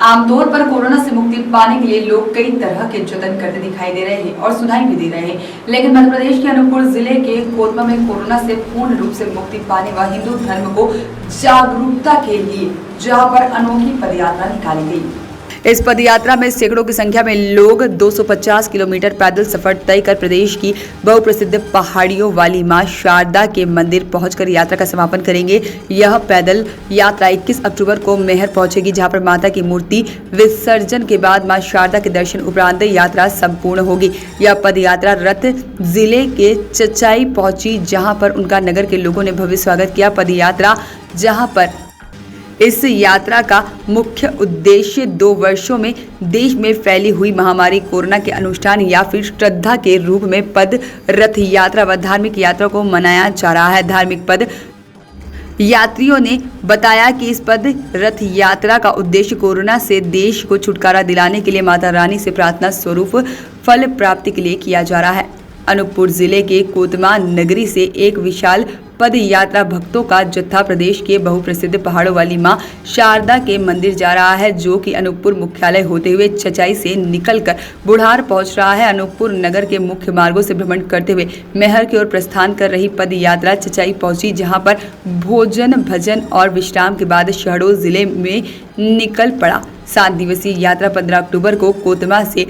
आमतौर पर कोरोना से मुक्ति पाने के लिए लोग कई तरह के जतन करते दिखाई दे रहे हैं और सुनाई भी दे रहे हैं, लेकिन मध्य प्रदेश के अनूपपुर जिले के कोतमा में कोरोना से पूर्ण रूप से मुक्ति पाने व हिंदू धर्म को जागरूकता के लिए जहां पर अनोखी पदयात्रा निकाली गई। इस पदयात्रा में सैकड़ों की संख्या में लोग 250 किलोमीटर पैदल सफर तय कर प्रदेश की बहुप्रसिद्ध पहाड़ियों वाली मां शारदा के मंदिर पहुंचकर यात्रा का समापन करेंगे। यह पैदल यात्रा 21 अक्टूबर को मैहर पहुंचेगी, जहां पर माता की मूर्ति विसर्जन के बाद मां शारदा के दर्शन उपरांत यात्रा संपूर्ण होगी। यह पदयात्रा रथ जिले के चचाई पहुंची, जहां पर उनका नगर के लोगों ने भव्य स्वागत किया। पदयात्रा जहां पर इस यात्रा का मुख्य उद्देश्य 2 वर्षों में देश में फैली हुई महामारी कोरोना के अनुष्ठान या फिर श्रद्धा के रूप में पद रथ यात्रा व धार्मिक यात्रा को मनाया जा रहा है। धार्मिक पद यात्रियों ने बताया कि इस पद रथ यात्रा का उद्देश्य कोरोना से देश को छुटकारा दिलाने के लिए माता रानी से प्रार्थना स्वरूप फल प्राप्ति के लिए किया जा रहा है। अनूपपुर जिले के कोतमा नगरी से एक विशाल पद यात्रा भक्तों का जत्था प्रदेश के बहुप्रसिद्ध पहाड़ों वाली मां शारदा के मंदिर जा रहा है, जो कि अनूपपुर मुख्यालय होते हुए चचाई से निकलकर बुढ़ार पहुंच रहा है। अनूपपुर नगर के मुख्य मार्गों से भ्रमण करते हुए मैहर की ओर प्रस्थान कर रही पद यात्रा चचाई पहुंची, जहां पर भोजन भजन और विश्राम के बाद शहडोल जिले में निकल पड़ा। 7 दिवसीय यात्रा 15 अक्टूबर को कोतमा से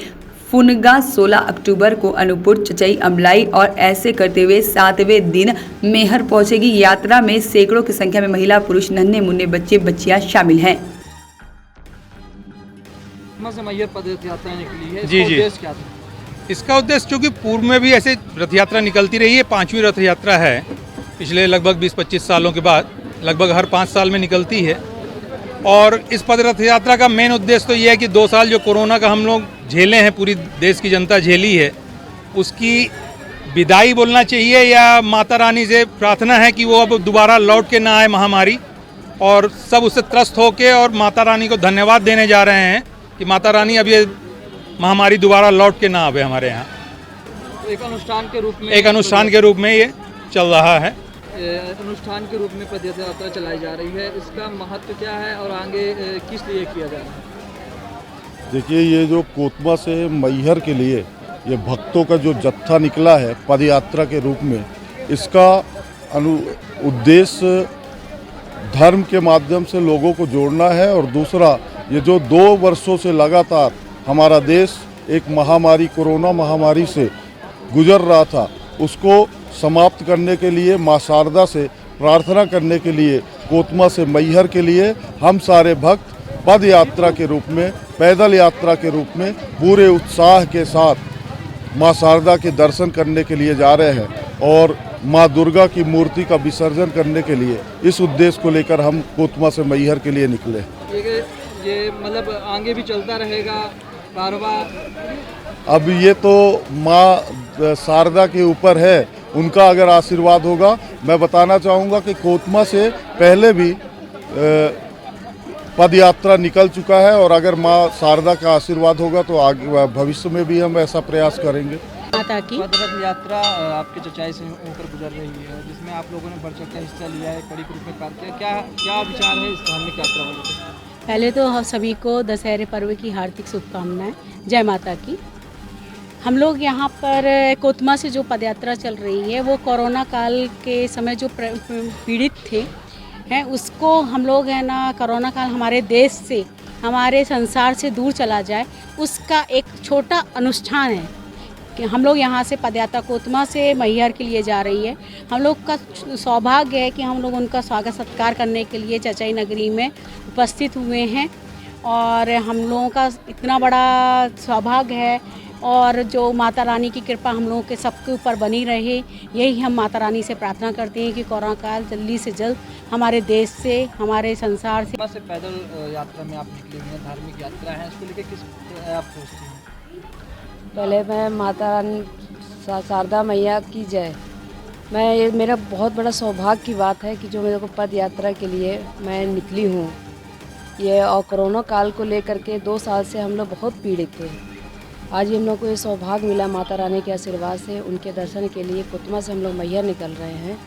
फुनगा, 16 अक्टूबर को अनूपपुर, चचाई, अमलाई और ऐसे करते हुए 7वें दिन मैहर पहुंचेगी। यात्रा में सैकड़ों की संख्या में महिला, पुरुष, नन्हे मुन्ने बच्चे बच्चियां शामिल हैं। मैहर पद यात्रा निकली है, जी जी, क्या था? इसका उद्देश्य चूँकि पूर्व में भी ऐसे रथ यात्रा निकलती रही है, 5वीं रथ यात्रा है। पिछले लगभग 20-25 सालों के बाद लगभग हर 5 साल में निकलती है। और इस पद रथ यात्रा का मेन उद्देश्य तो ये है कि 2 साल जो कोरोना का हम लोग झेले हैं, पूरी देश की जनता झेली है, उसकी विदाई बोलना चाहिए या माता रानी से प्रार्थना है कि वो अब दोबारा लौट के ना आए महामारी, और सब उससे त्रस्त होके और माता रानी को धन्यवाद देने जा रहे हैं कि माता रानी अब ये महामारी दोबारा लौट के ना आवे हमारे यहाँ। तो एक अनुष्ठान के रूप में ये चल रहा है। अनुष्ठान के रूप में पद यात्रा चलाई जा रही है, इसका महत्व क्या है और आगे किस लिए किया जा रहा है? देखिए, ये जो कोतमा से मैहर के लिए ये भक्तों का जो जत्था निकला है पद यात्रा के रूप में, इसका उद्देश्य धर्म के माध्यम से लोगों को जोड़ना है। और दूसरा, ये जो 2 वर्षों से लगातार हमारा देश एक महामारी, कोरोना महामारी से गुजर रहा था, उसको समाप्त करने के लिए मां शारदा से प्रार्थना करने के लिए कोतमा से मैहर के लिए हम सारे भक्त पद यात्रा के रूप में, पैदल यात्रा के रूप में पूरे उत्साह के साथ मां शारदा के दर्शन करने के लिए जा रहे हैं और मां दुर्गा की मूर्ति का विसर्जन करने के लिए इस उद्देश्य को लेकर हम कोतमा से मैहर के लिए निकले। ये मतलब आगे भी चलता रहेगा कारोबार? अब ये तो मां शारदा के ऊपर है, उनका अगर आशीर्वाद होगा। मैं बताना चाहूँगा कि कोतमा से पहले भी पद यात्रा निकल चुका है, और अगर मां शारदा का आशीर्वाद होगा तो आगे भविष्य में भी हम ऐसा प्रयास करेंगे। माता की पद रथ यात्रा आपके चचाई से होकर गुजर रही है, जिसमें आप लोगों ने बढ़ चढ़ कर हिस्सा लिया है, कड़ी रूप में कार्य किया। क्या विचार है इस धार्मिक यात्रा वाले? पहले तो हम सभी को दशहरे पर्व की हार्दिक शुभकामनाएं। जय माता की। हम लोग यहाँ पर कोतमा से जो पदयात्रा चल रही है, वो कोरोना काल के समय जो पीड़ित थे हैं, उसको हम लोग है ना, कोरोना काल हमारे देश से, हमारे संसार से दूर चला जाए, उसका एक छोटा अनुष्ठान है कि हम लोग यहाँ से पदयात्रा कोतमा से मैहर के लिए जा रही है। हम लोग का सौभाग्य है कि हम लोग उनका स्वागत सत्कार करने के लिए चचाई नगरी में उपस्थित हुए हैं, और हम लोगों का इतना बड़ा सौभाग्य है, और जो माता रानी की कृपा हम लोगों के सबके ऊपर बनी रहे, यही हम माता रानी से प्रार्थना करते हैं कि कोरोना काल जल्दी से जल्द हमारे देश से, हमारे संसार से। पैदल यात्रा में आप निकले हुए हैं, धार्मिक यात्रा है, इसको लेकर किस आप सोचते हैं? पहले मैं माता रानी शारदा मैया की जय। ये मेरा बहुत बड़ा सौभाग्य की बात है कि जो मेरे को पद यात्रा के लिए मैं निकली हूँ। ये और कोरोना काल को लेकर के 2 साल से हम लोग बहुत पीड़ित थे। आज हम लोग को ये सौभाग्य मिला माता रानी के आशीर्वाद से, उनके दर्शन के लिए कोतमा से हम लोग मैहर निकल रहे हैं।